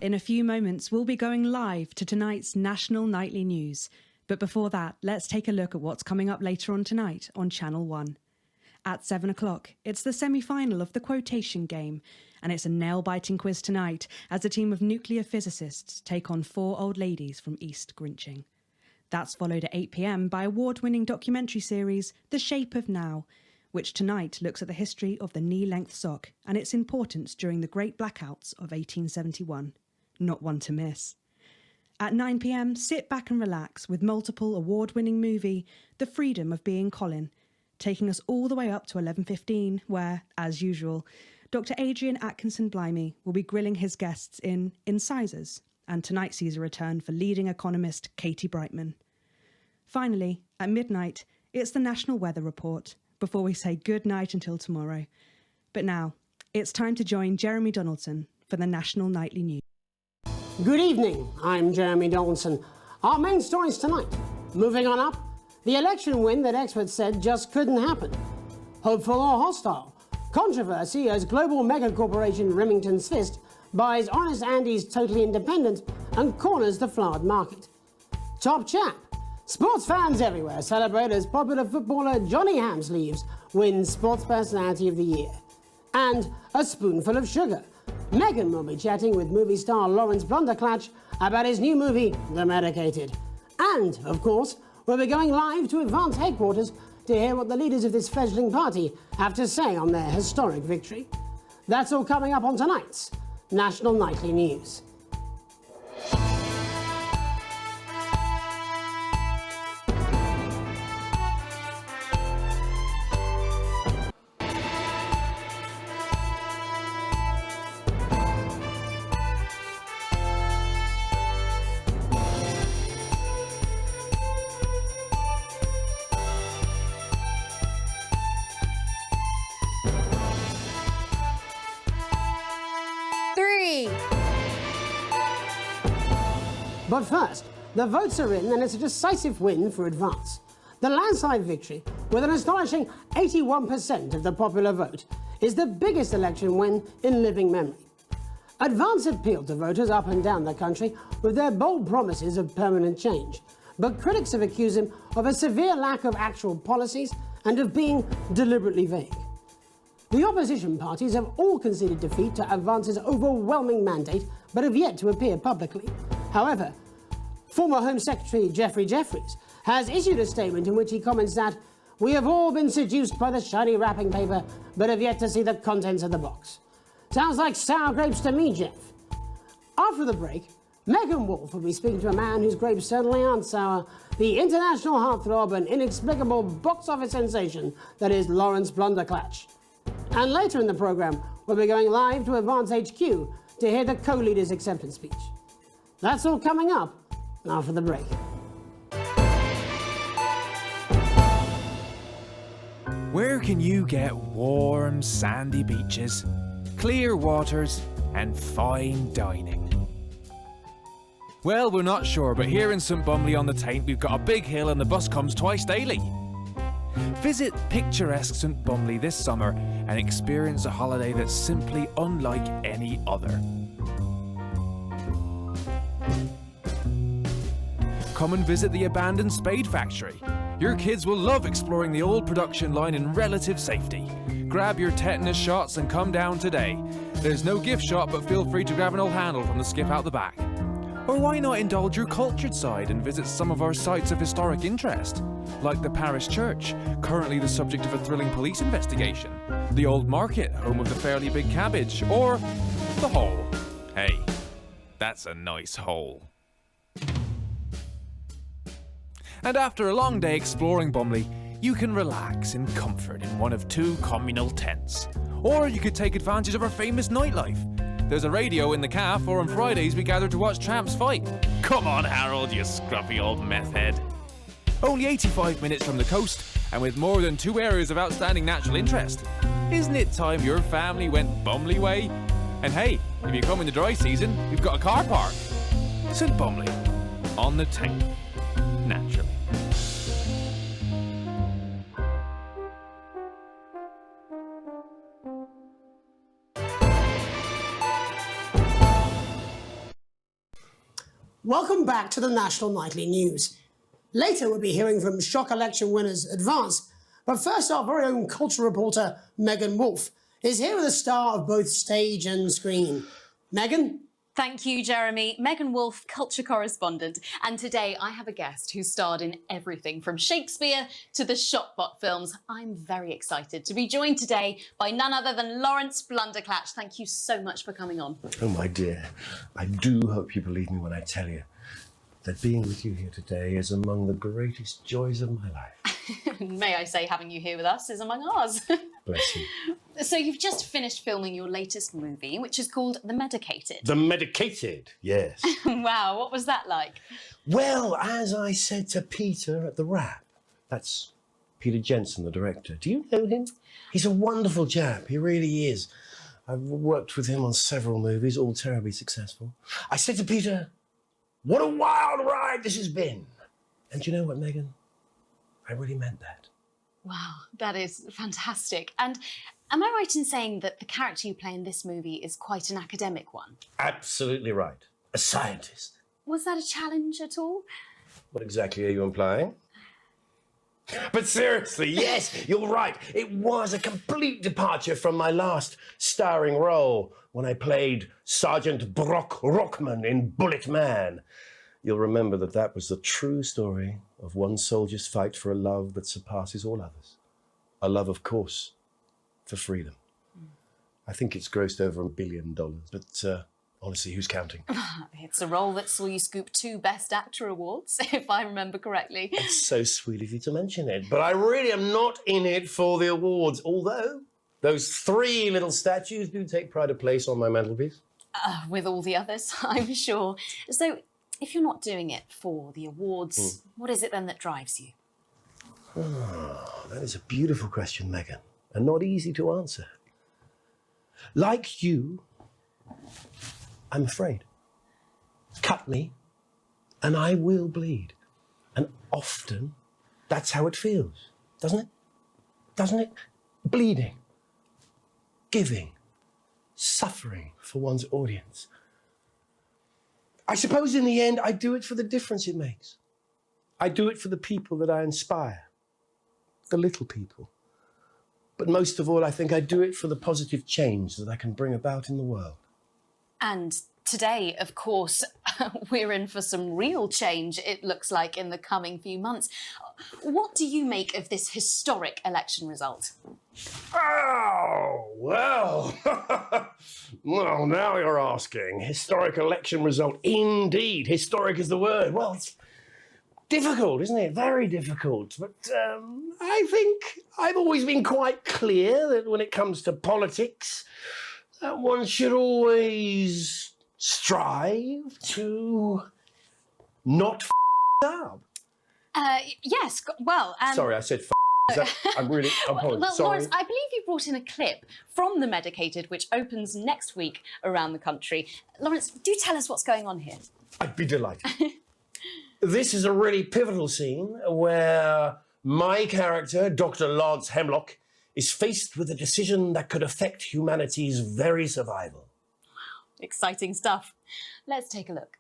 In a few moments, we'll be going live to tonight's National Nightly News. But before that, let's take a look at what's coming up later on tonight on Channel 1. At 7 o'clock, it's the semi-final of the quotation game, and it's a nail-biting quiz tonight as a team of nuclear physicists take on 4 old ladies from East Grinching. That's followed at 8 p.m. by award-winning documentary series The Shape of Now, which tonight looks at the history of the knee-length sock and its importance during the Great Blackouts of 1871. Not one to miss. At 9 p.m, sit back and relax with multiple award-winning movie The Freedom of Being Colin, taking us all the way up to 11:15, where, as usual, Dr. Adrian Atkinson-Blimey will be grilling his guests in Incisors, and tonight sees a return for leading economist Katie Brightman. Finally, at midnight, it's the National Weather Report, before we say good night until tomorrow. But now, it's time to join Jeremy Donaldson for the National Nightly News. Good evening, I'm Jeremy Donaldson. Our main stories tonight. Moving on up, the election win that experts said just couldn't happen. Hopeful or hostile? Controversy as global megacorporation Remington's Fist buys Honest Andy's Totally Independent and corners the flowered market. Top chap. Sports fans everywhere celebrate as popular footballer Johnny Hamsleeves wins Sports Personality of the Year. And a spoonful of sugar. Meghan will be chatting with movie star Lawrence Blunderclatch about his new movie, The Medicated. And, of course, we'll be going live to Advance headquarters to hear what the leaders of this fledgling party have to say on their historic victory. That's all coming up on tonight's National Nightly News. But first, the votes are in and it's a decisive win for Advance. The landslide victory, with an astonishing 81% of the popular vote, is the biggest election win in living memory. Advance appealed to voters up and down the country with their bold promises of permanent change. But critics have accused him of a severe lack of actual policies and of being deliberately vague. The opposition parties have all conceded defeat to Advance's overwhelming mandate, but have yet to appear publicly. However, former Home Secretary Geoffrey Jeffreys has issued a statement in which he comments that we have all been seduced by the shiny wrapping paper, but have yet to see the contents of the box. Sounds like sour grapes to me, Jeff. After the break, Megan Wolfe will be speaking to a man whose grapes certainly aren't sour, the international heartthrob and inexplicable box office sensation that is Lawrence Blunderclatch. And later in the programme, we'll be going live to Advance HQ to hear the co-leader's acceptance speech. That's all coming up after the break. Where can you get warm, sandy beaches, clear waters, and fine dining? Well, we're not sure, but here in St Bumley on the Taint, we've got a big hill and the bus comes twice daily. Visit picturesque St Bumley this summer and experience a holiday that's simply unlike any other. Come and visit the abandoned Spade Factory. Your kids will love exploring the old production line in relative safety. Grab your tetanus shots and come down today. There's no gift shop, but feel free to grab an old handle from the skip out the back. Or why not indulge your cultured side and visit some of our sites of historic interest, like the parish church, currently the subject of a thrilling police investigation, the old market, home of the fairly big cabbage, or the hole. Hey, that's a nice hole. And after a long day exploring Bumley, you can relax in comfort in one of 2 communal tents. Or you could take advantage of our famous nightlife. There's a radio in the cafe, or on Fridays we gather to watch tramps fight. Come on, Harold, you scruffy old meth head. Only 85 minutes from the coast, and with more than 2 areas of outstanding natural interest. Isn't it time your family went Bumley way? And hey, if you come in the dry season, we've got a car park. St Bumley, on the Taint, naturally. Welcome back to the National Nightly News. Later we'll be hearing from shock election winners Advance, but first our very own culture reporter Megan Wolfe is here with a star of both stage and screen. Megan? Thank you, Jeremy. Megan Wolfe, culture correspondent. And today I have a guest who starred in everything from Shakespeare to the Shotbot films. I'm very excited to be joined today by none other than Lawrence Blunderclatch. Thank you so much for coming on. Oh, my dear, I do hope you believe me when I tell you that being with you here today is among the greatest joys of my life. May I say, having you here with us is among ours. Bless you. So you've just finished filming your latest movie, which is called The Medicated. The Medicated, yes. Wow, what was that like? Well, as I said to Peter at the Wrap, that's Peter Jensen, the director. Do you know him? He's a wonderful chap, he really is. I've worked with him on several movies, all terribly successful. I said to Peter, what a wild ride this has been. And do you know what, Megan? I really meant that. Wow, that is fantastic. And am I right in saying that the character you play in this movie is quite an academic one? Absolutely right. A scientist. Was that a challenge at all? What exactly are you implying? But seriously, yes, you're right. It was a complete departure from my last starring role when I played Sergeant Brock Rockman in Bullet Man. You'll remember that that was the true story of one soldier's fight for a love that surpasses all others. A love, of course, for freedom. I think it's grossed over $1 billion, but honestly, who's counting? It's a role that saw you scoop 2 Best Actor awards, if I remember correctly. It's so sweet of you to mention it, but I really am not in it for the awards, although those 3 little statues do take pride of place on my mantelpiece. With all the others, I'm sure. So, if you're not doing it for the awards, what is it then that drives you? Oh, that is a beautiful question, Megan, and not easy to answer. Like you, I'm afraid. Cut me, and I will bleed. And often, that's how it feels, doesn't it? Doesn't it? Bleeding, giving, suffering for one's audience. I suppose in the end, I do it for the difference it makes. I do it for the people that I inspire, the little people. But most of all, I think I do it for the positive change that I can bring about in the world. And today, of course, we're in for some real change, it looks like, in the coming few months. What do you make of this historic election result? Oh, well. Well, now you're asking. Historic election result. Indeed, historic is the word. Well, it's difficult, isn't it? Very difficult. But I think I've always been quite clear that when it comes to politics, one should always strive to not up. Yes, well... Sorry, I said I'm really apologize. Well, Sorry. Lawrence, I believe you brought in a clip from The Medicated, which opens next week around the country. Lawrence, do tell us what's going on here. I'd be delighted. This is a really pivotal scene where my character, Dr. Lance Hemlock, is faced with a decision that could affect humanity's very survival. Wow, exciting stuff. Let's take a look.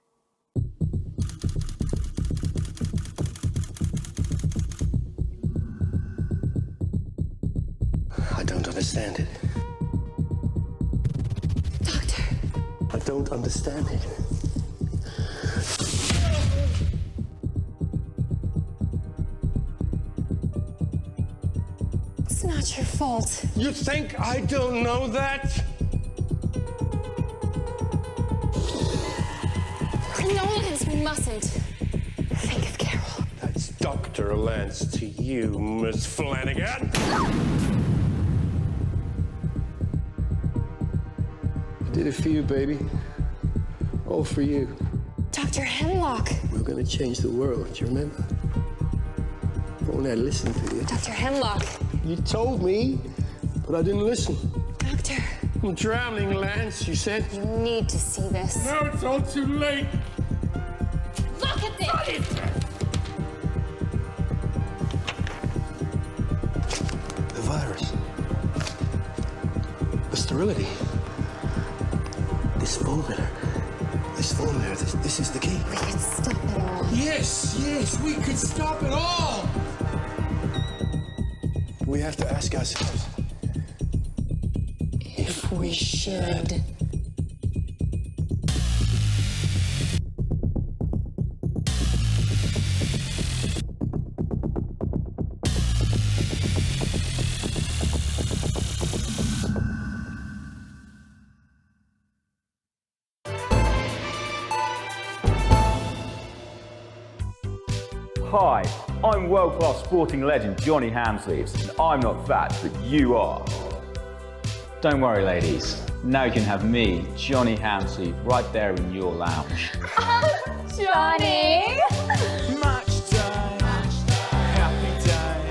I don't understand it. Doctor. I don't understand it. It's not your fault. You think I don't know that? Nolans mustn't think of Carol. That's Dr. Lance to you, Miss Flanagan. I did it for you, baby. All for you. Dr. Hemlock. We're gonna change the world, do you remember? Only I listened to you. Dr. Hemlock. You told me, but I didn't listen. Doctor. I'm drowning, Lance, you said. You need to see this. No, it's all too late. Look at this! The virus. The sterility. This formula. this formula. This is the key. We could stop it all. Yes, we could stop it all! We have to ask ourselves If we should. Hi, I'm world-class sporting legend Johnny Hamsleeves, and I'm not fat, but you are. Don't worry, ladies. Now you can have me, Johnny Hamsleeve, right there in your lounge. Johnny! Match day, happy day.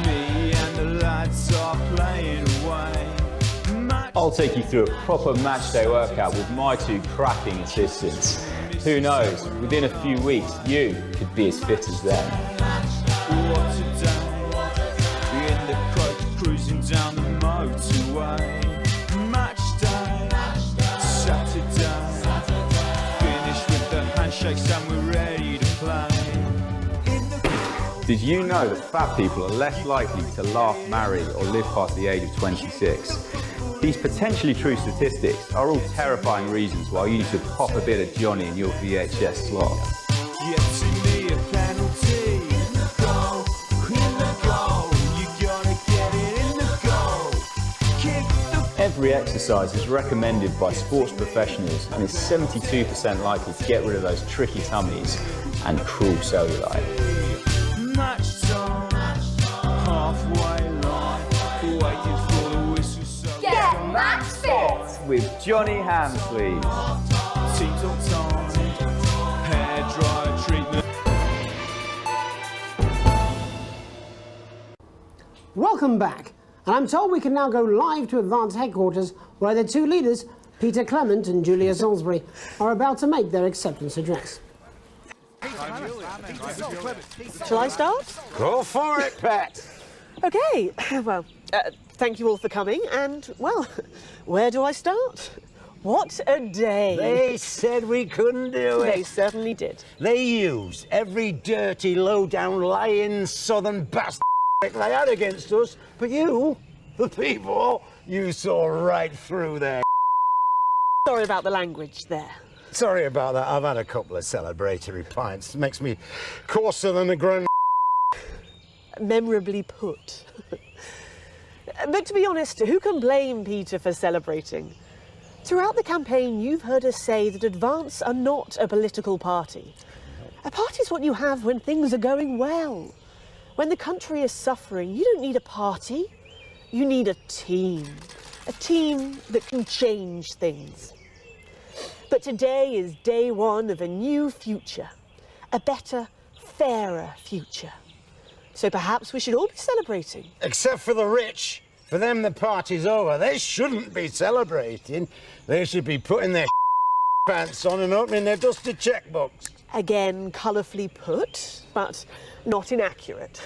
Me and the lads are playing away. I'll take you through a proper match day workout with my two cracking assistants. Who knows, within a few weeks, you could be as fit as them. What a day, in the coach cruising down the motorway. Match day, Saturday, finished with the handshakes and we're ready to play. Did you know that fat people are less likely to laugh, marry, or live past the age of 26? These potentially true statistics are all terrifying reasons why you need to pop a bit of Johnny in your VHS slot. Getting me a penalty. Goal, in the goal. You gotta get it in the goal. Kick the Every exercise is recommended by sports professionals and is 72% likely to get rid of those tricky tummies and cruel cellulite. match time. Halfway line. Waiting for the whistle. So Get match fit! With Johnny Hamsleeves. Teams on time. Hair dryer treatment. Welcome back. And I'm told we can now go live to Advance headquarters where the two leaders, Peter Clement and Julia Salisbury, are about to make their acceptance address. Shall I start? Go for it, Pat. Okay, well, thank you all for coming, and, well, where do I start? What a day! They said we couldn't do They it. certainly did. They used every dirty, low-down, lying southern bastard they had against us. But you, the people, you saw right through their. Sorry about the language there. Sorry about that. I've had a couple of celebratory pints. Makes me coarser than a grown. Memorably put. But to be honest, who can blame Peter for celebrating? Throughout the campaign, you've heard us say that Advance are not a political party. A party is what you have when things are going well. When the country is suffering, you don't need a party. You need a team. A team that can change things. But today is day one of a new future. A better, fairer future. So perhaps we should all be celebrating. Except for the rich. For them, the party's over. They shouldn't be celebrating. They should be putting their pants on and opening their dusty checkbooks. Again, colourfully put, but not inaccurate.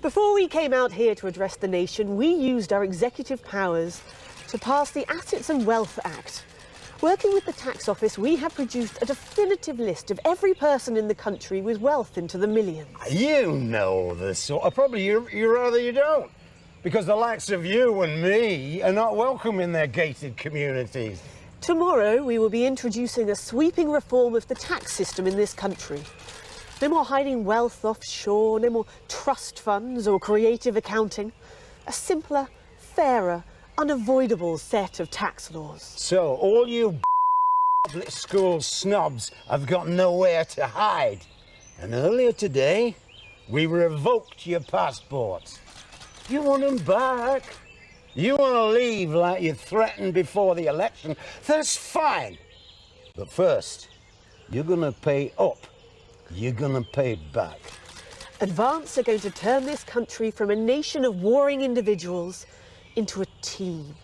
Before we came out here to address the nation, we used our executive powers to pass the Assets and Wealth Act. Working with the tax office, we have produced a definitive list of every person in the country with wealth into the millions. You know the sort of, probably you rather you don't. Because the likes of you and me are not welcome in their gated communities. Tomorrow, we will be introducing a sweeping reform of the tax system in this country. No more hiding wealth offshore, no more trust funds or creative accounting. A simpler, fairer, unavoidable set of tax laws. So all you public school snobs have got nowhere to hide. And earlier today, we revoked your passports. You want them back? You want to leave like you threatened before the election? That's fine. But first, you're going to pay up. You're going to pay back. Advance are going to turn this country from a nation of warring individuals into a team.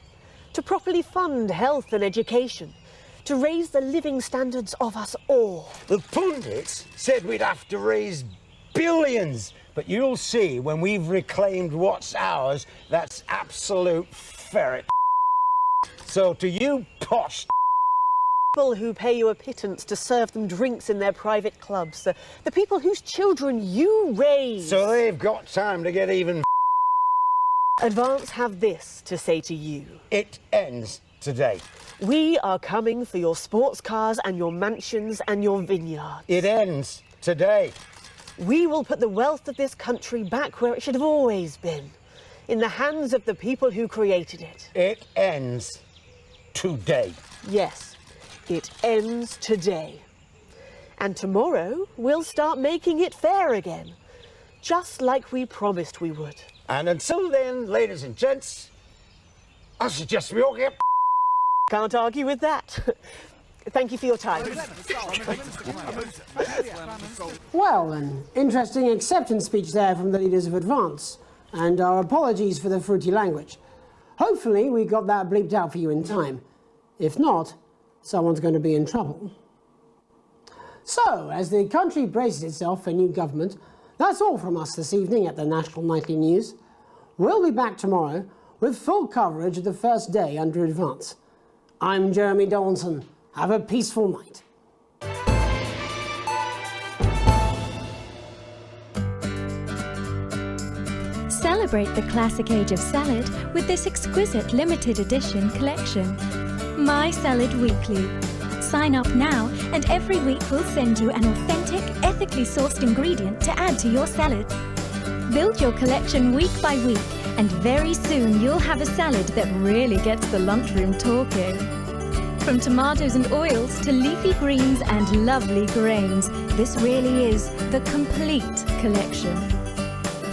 To properly fund health and education. To raise the living standards of us all. The pundits said we'd have to raise billions. But you'll see when we've reclaimed what's ours, that's absolute ferret. So to you posh people who pay you a pittance to serve them drinks in their private clubs, the people whose children you raise. So they've got time to get even. Advance have this to say to you. It ends today. We are coming for your sports cars and your mansions and your vineyards. It ends today. We will put the wealth of this country back where it should have always been, in the hands of the people who created it. It ends today. Yes, it ends today. And tomorrow, we'll start making it fair again, just like we promised we would. And until then, ladies and gents, I suggest we all get. Can't argue with that. Thank you for your time. Well, an interesting acceptance speech there from the leaders of Advance, and our apologies for the fruity language. Hopefully we got that bleeped out for you in time. If not, someone's going to be in trouble. So, as the country braces itself for new government, that's all from us this evening at the National Nightly News. We'll be back tomorrow with full coverage of the first day under Advance. I'm Jeremy Donaldson. Have a peaceful night. Celebrate the classic age of salad with this exquisite limited edition collection. My Salad Weekly. Sign up now and every week we'll send you an authentic, ethically sourced ingredient to add to your salad. Build your collection week by week and very soon you'll have a salad that really gets the lunchroom talking. From tomatoes and oils to leafy greens and lovely grains, this really is the complete collection.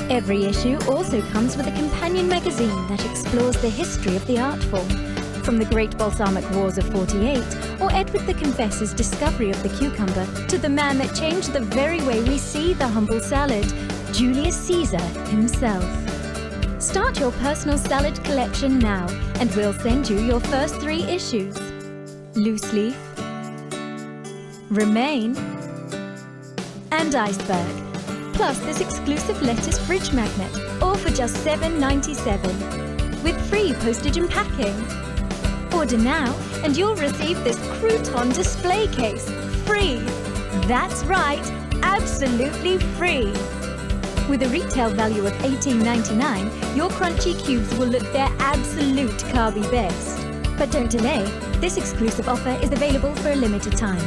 Every issue also comes with a companion magazine that explores the history of the art form, from the Great Balsamic Wars of '48 or Edward the Confessor's discovery of the cucumber to the man that changed the very way we see the humble salad, Julius Caesar himself. Start your personal salad collection now and we'll send you your first 3 issues. Loose leaf, Remain, and Iceberg. Plus this exclusive lettuce fridge magnet, all for just $7.97, with free postage and packing. Order now and you'll receive this crouton display case, free. That's right, absolutely free. With a retail value of $18.99, your crunchy cubes will look their absolute carby best. But don't delay, this exclusive offer is available for a limited time.